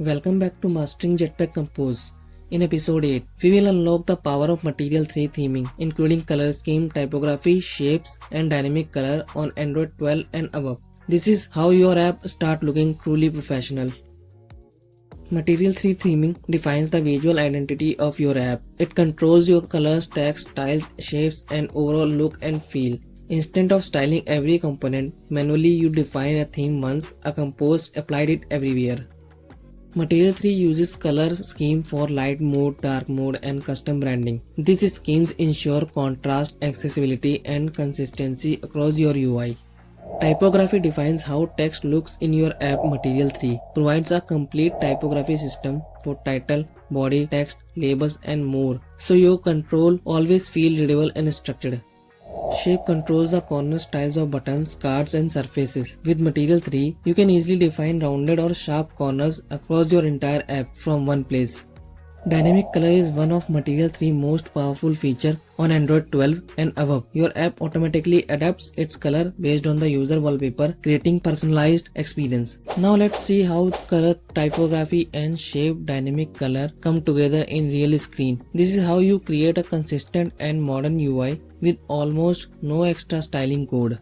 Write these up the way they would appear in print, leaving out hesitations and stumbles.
Welcome back to Mastering Jetpack Compose. In episode 8, we will unlock the power of Material 3 theming, including color scheme, typography, shapes, and dynamic color on Android 12 and above. This is how your app start looking truly professional. Material 3 theming defines the visual identity of your app. It controls your colors, text, styles, shapes, and overall look and feel. Instead of styling every component manually, you define a theme once, a compose applied it everywhere. Material 3 uses color scheme for light mode, dark mode, and custom branding. These schemes ensure contrast, accessibility, and consistency across your UI. Typography defines how text looks in your app. Material 3 provides a complete typography system for title, body, text, labels, and more, so your control always feel readable and structured. Shape controls the corner styles of buttons, cards, and surfaces. With Material 3, you can easily define rounded or sharp corners across your entire app from one place. Dynamic color is one of Material 3's most powerful feature on Android 12 and above. Your app automatically adapts its color based on the user wallpaper, creating personalized experience. Now let's see how color, typography, and shape dynamic color come together in real screen. This is how you create a consistent and modern UI with almost no extra styling code.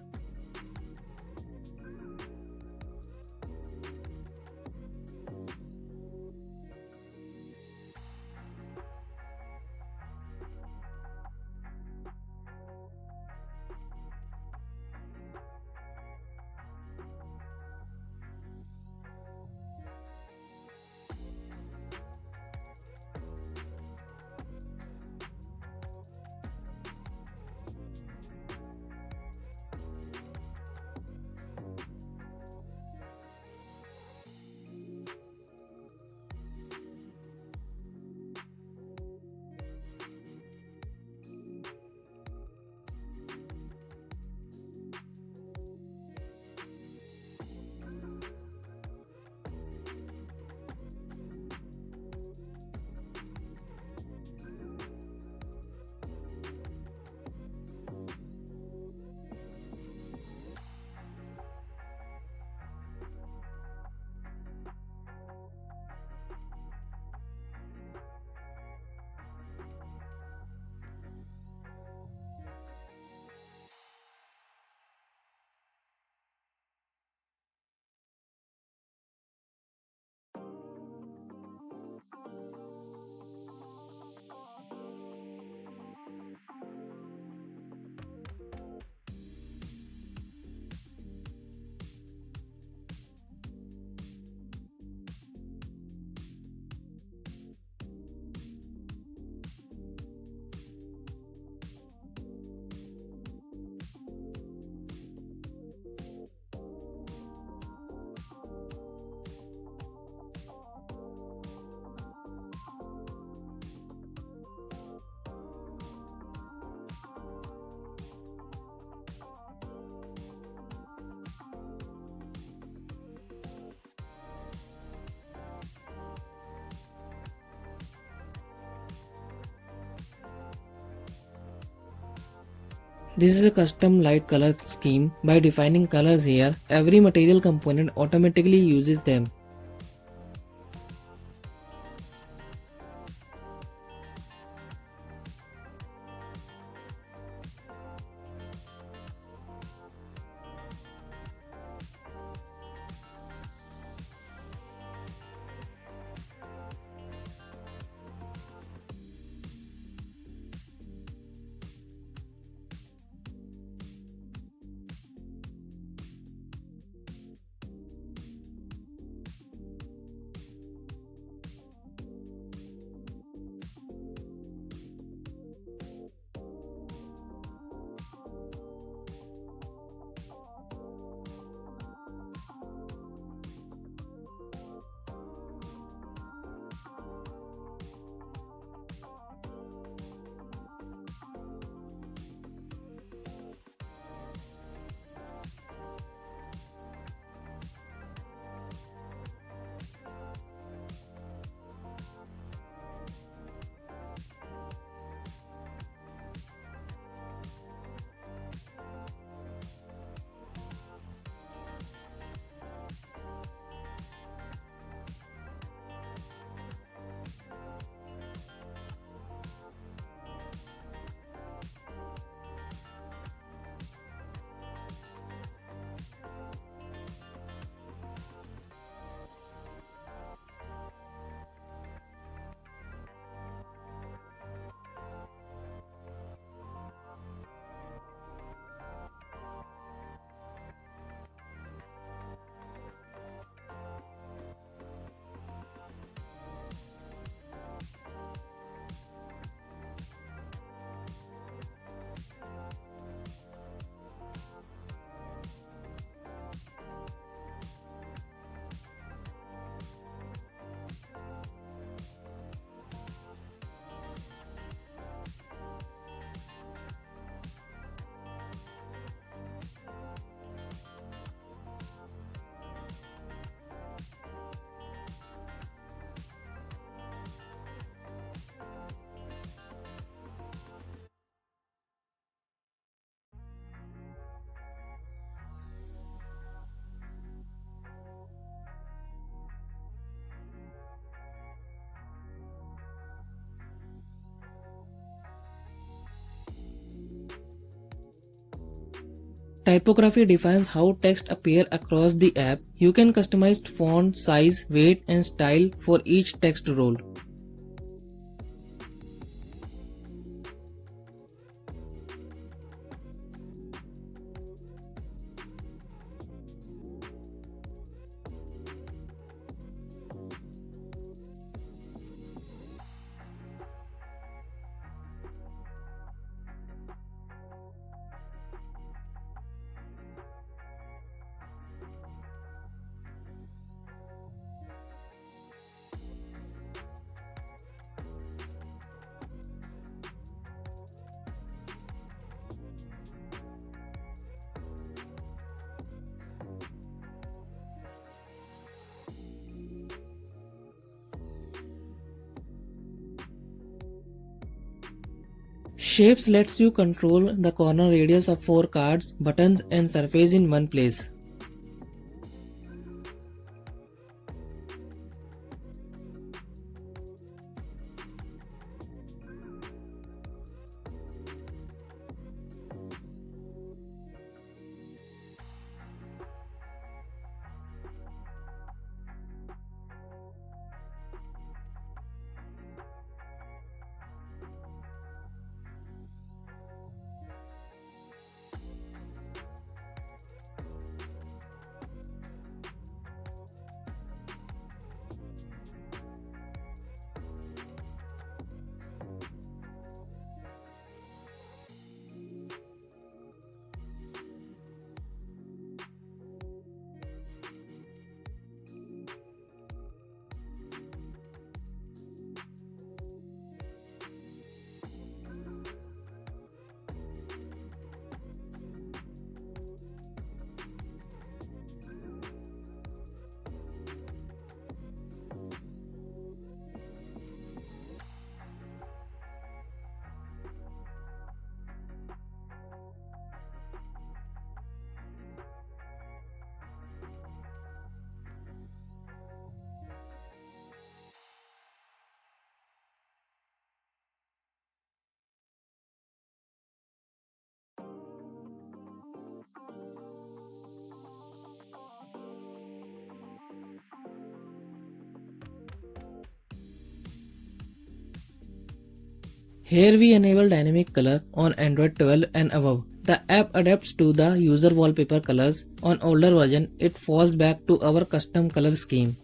This is a custom light color scheme. By defining colors here, every material component automatically uses them. Typography defines how text appear across the app. You can customize font, size, weight and style for each text role. Shapes lets you control the corner radius of 4 cards, buttons and surface in one place. Here we enable dynamic color on Android 12 and above. The app adapts to the user wallpaper colors. On older version, it falls back to our custom color scheme.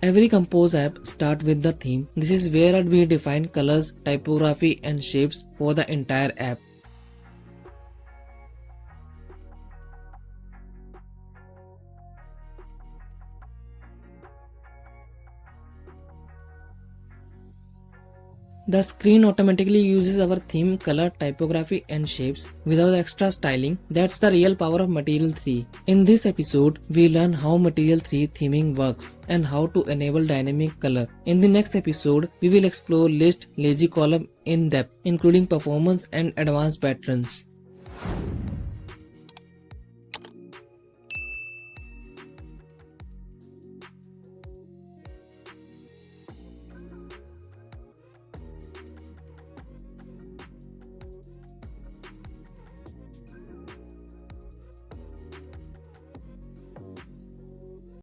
Every Compose app starts with the theme. This is where we define colors, typography and shapes for the entire app. The screen automatically uses our theme, color, typography and shapes without extra styling. That's the real power of Material 3. In this episode, we learn how Material 3 theming works and how to enable dynamic color. In the next episode, we will explore list, lazy column in depth, including performance and advanced patterns.